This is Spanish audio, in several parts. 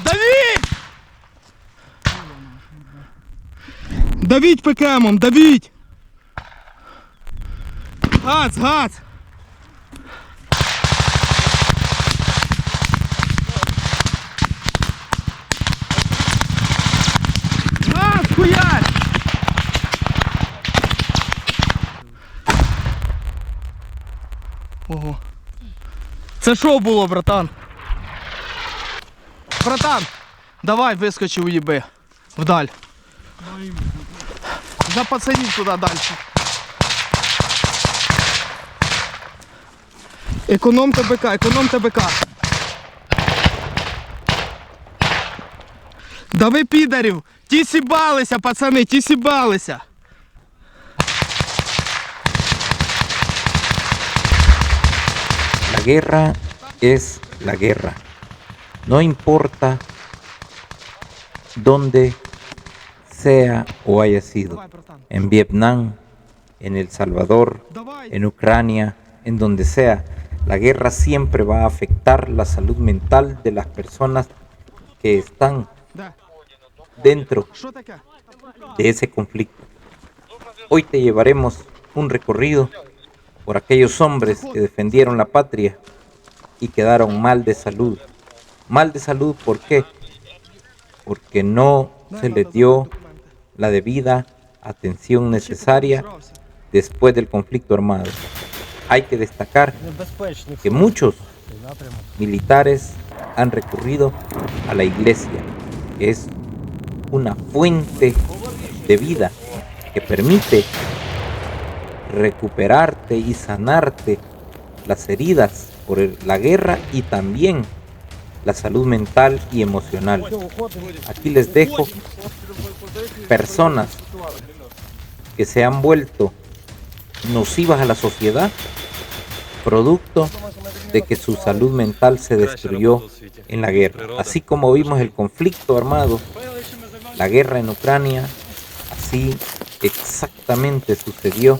Давіть! Давіть ПКМом, давіть! Газ, газ! Газ, хуярь! Ого. Це що було, братан? Братан, давай вискочи, уїби. Вдаль. За пацанів туди далі. Економ ТБК, економ ТБК. Да ви підарів! Ті сібалися, пацани, ті сібалися! La guerra es la guerra. No importa dónde sea o haya sido. En Vietnam, en El Salvador, en Ucrania, en donde sea. La guerra siempre va a afectar la salud mental de las personas que están dentro de ese conflicto. Hoy te llevaremos un recorrido por aquellos hombres que defendieron la patria y quedaron mal de salud. Mal de salud, ¿por qué? Porque no se les dio la debida atención necesaria después del conflicto armado. Hay que destacar que muchos militares han recurrido a la iglesia, que es una fuente de vida que permite recuperarte y sanarte las heridas por la guerra y también la salud mental y emocional. Aquí les dejo personas que se han vuelto nocivas a la sociedad, producto de que su salud mental se destruyó en la guerra. Así como vimos el conflicto armado, la guerra en Ucrania, así exactamente sucedió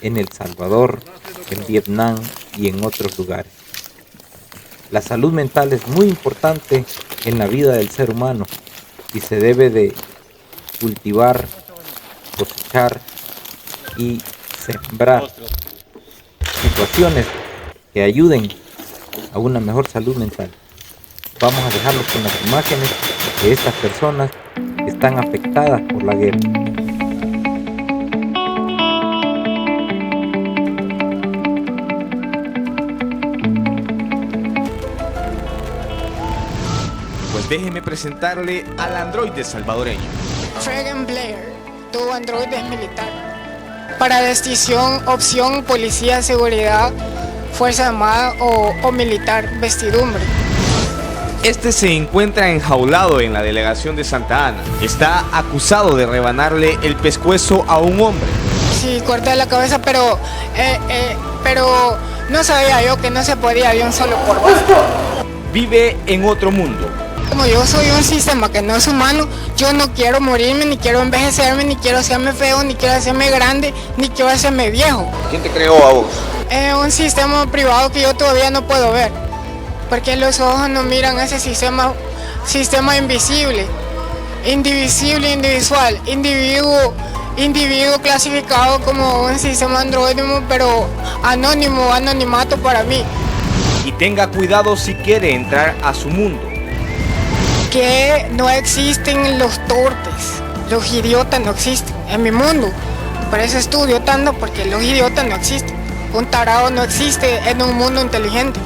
en El Salvador, en Vietnam y en otros lugares. La salud mental es muy importante en la vida del ser humano y se debe de cultivar, cosechar y sembrar situaciones que ayuden a una mejor salud mental. Vamos a dejarlos con las imágenes de estas personas que están afectadas por la guerra. Pues déjeme presentarle al androide salvadoreño. Fregan Blair, tu androide es militar. Para distinción, opción, policía, seguridad, fuerza armada o militar, vestidumbre. Este se encuentra enjaulado en la delegación de Santa Ana. Está acusado de rebanarle el pescuezo a un hombre. Sí, corté la cabeza, pero no sabía yo que no se podía de un solo por Vive en otro mundo. Como yo soy un sistema que no es humano, yo no quiero morirme, ni quiero envejecerme, ni quiero hacerme feo, ni quiero hacerme grande, ni quiero hacerme viejo. ¿Quién te creó a vos? Es un sistema privado que yo todavía no puedo ver, porque los ojos no miran ese sistema invisible, indivisible, individual, individuo clasificado como un sistema andróide, pero anonimato para mí. Y tenga cuidado si quiere entrar a su mundo. Que no existen los torpes, los idiotas no existen en mi mundo. Por eso estudio tanto, porque los idiotas no existen. Un tarado no existe en un mundo inteligente.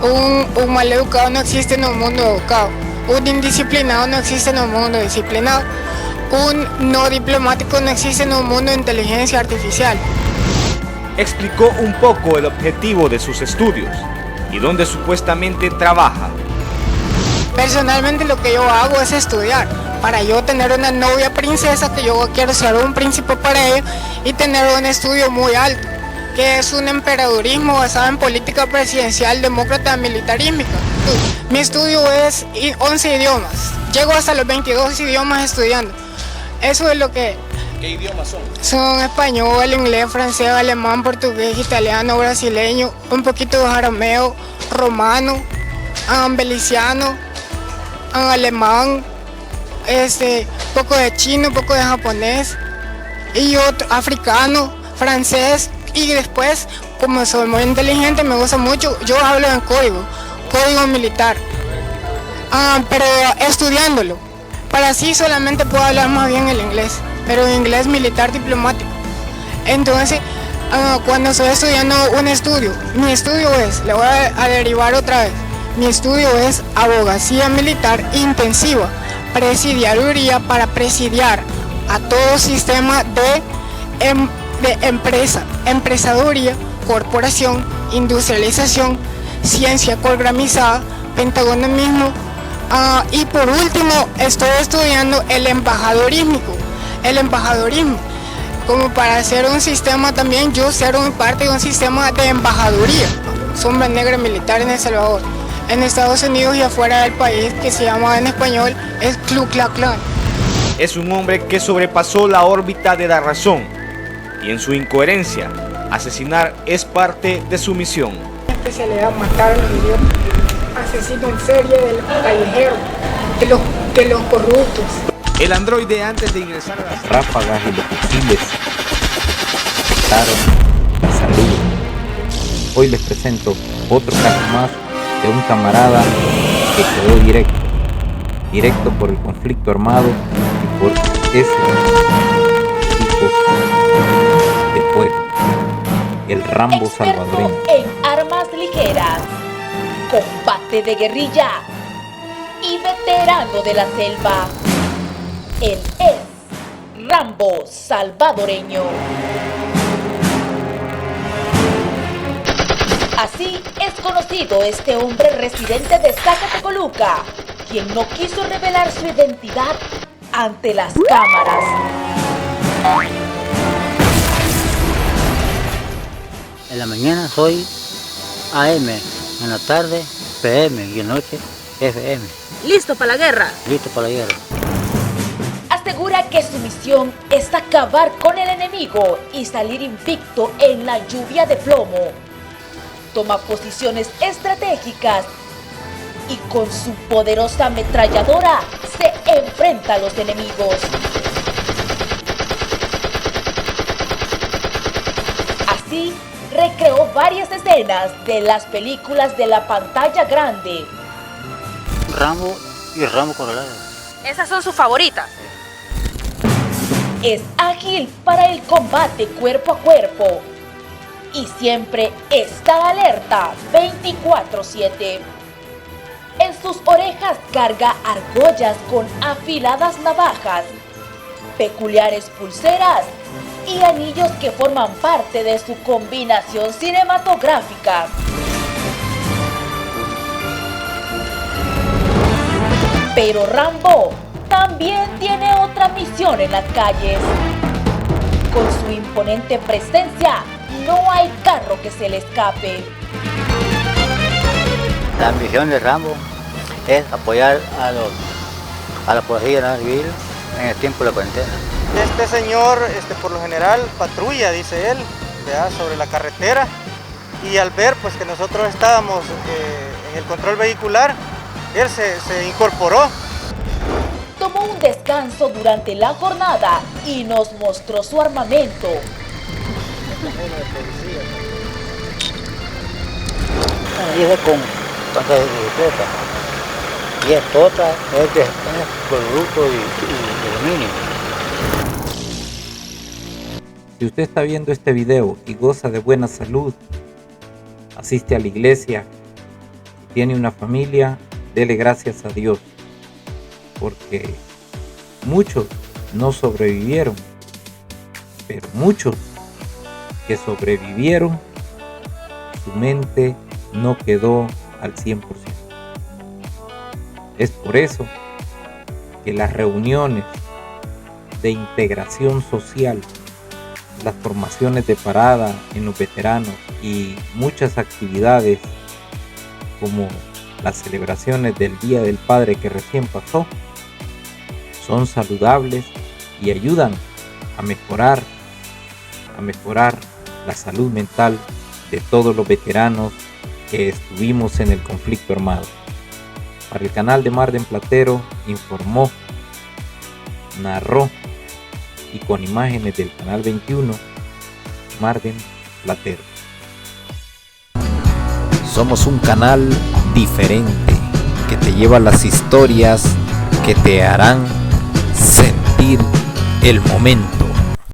Un maleducado no existe en un mundo educado. Un indisciplinado no existe en un mundo disciplinado. Un no diplomático no existe en un mundo de inteligencia artificial. Explicó un poco el objetivo de sus estudios y dónde supuestamente trabaja. Personalmente lo que yo hago es estudiar, para yo tener una novia princesa, que yo quiero ser un príncipe para ella, y tener un estudio muy alto, que es un emperadurismo basado en política presidencial demócrata militarística. Mi estudio es 11 idiomas, llego hasta los 22 idiomas estudiando. Eso es lo que ¿Qué idiomas son? Son español, inglés, francés, alemán, portugués, italiano, brasileño, un poquito de arameo, romano, beliciano, alemán, poco de chino, poco de japonés y otro africano, francés, y después, como soy muy inteligente, me gusta mucho, yo hablo en código militar, pero estudiándolo, para así solamente puedo hablar más bien el inglés, pero inglés militar diplomático. Entonces, cuando estoy estudiando un estudio, mi estudio es, le voy a derivar otra vez, mi estudio es abogacía militar intensiva, presidiaduría para presidiar a todo sistema de empresa, empresaduría, corporación, industrialización, ciencia programizada, pentagonismo, y por último estoy estudiando el embajadorismo, como para hacer un sistema también, yo ser parte de un sistema de embajaduría, sombra negra militar en El Salvador, en Estados Unidos y afuera del país, que se llama en español es Ku Klux Klan. Es un hombre que sobrepasó la órbita de la razón y en su incoherencia, asesinar es parte de su misión. Especialidad matar a los idiotas, asesino en serie del callejero, de los corruptos. El androide, antes de ingresar a Las ráfagas y los fusiles afectaron la salud. Hoy les presento otro caso más de un camarada que quedó directo por el conflicto armado y por ese tipo de fuego, el Rambo salvadoreño. En armas ligeras, combate de guerrilla y veterano de la selva. Él es Rambo salvadoreño. Así es conocido este hombre residente de Zacatecoluca, quien no quiso revelar su identidad ante las cámaras. En la mañana soy AM, en la tarde PM y en la noche FM. ¿Listo para la guerra? Listo para la guerra. Asegura que su misión es acabar con el enemigo y salir invicto en la lluvia de plomo. Toma posiciones estratégicas y con su poderosa ametralladora se enfrenta a los enemigos. Así recreó varias escenas de las películas de la pantalla grande. Rambo y Rambo Colorado. Esas son sus favoritas. Es ágil para el combate cuerpo a cuerpo y siempre está alerta 24/7. En sus orejas carga argollas con afiladas navajas, peculiares pulseras y anillos que forman parte de su combinación cinematográfica. Pero Rambo también tiene otra misión en las calles. Con su imponente presencia, no hay carro que se le escape. La misión de Rambo es apoyar a la Policía Nacional Civil en el tiempo de la cuarentena. Este señor, por lo general, patrulla, dice él, ¿verdad?, sobre la carretera, y al ver pues que nosotros estábamos en el control vehicular, él se incorporó. Tomó un descanso durante la jornada y nos mostró su armamento. Y es con panza de bicicleta. Y es tota, es de producto y aluminio. Si usted está viendo este video y goza de buena salud, asiste a la iglesia, tiene una familia, dele gracias a Dios, porque muchos no sobrevivieron, pero muchos que sobrevivieron, su mente no quedó al 100%. Es por eso que las reuniones de integración social, las formaciones de parada en los veteranos y muchas actividades como las celebraciones del Día del Padre que recién pasó, son saludables y ayudan a mejorar la salud mental de todos los veteranos que estuvimos en el conflicto armado. Para el canal de Marden Platero informó, narró y con imágenes del canal 21, Marden Platero. Somos un canal diferente que te lleva las historias que te harán sentir el momento.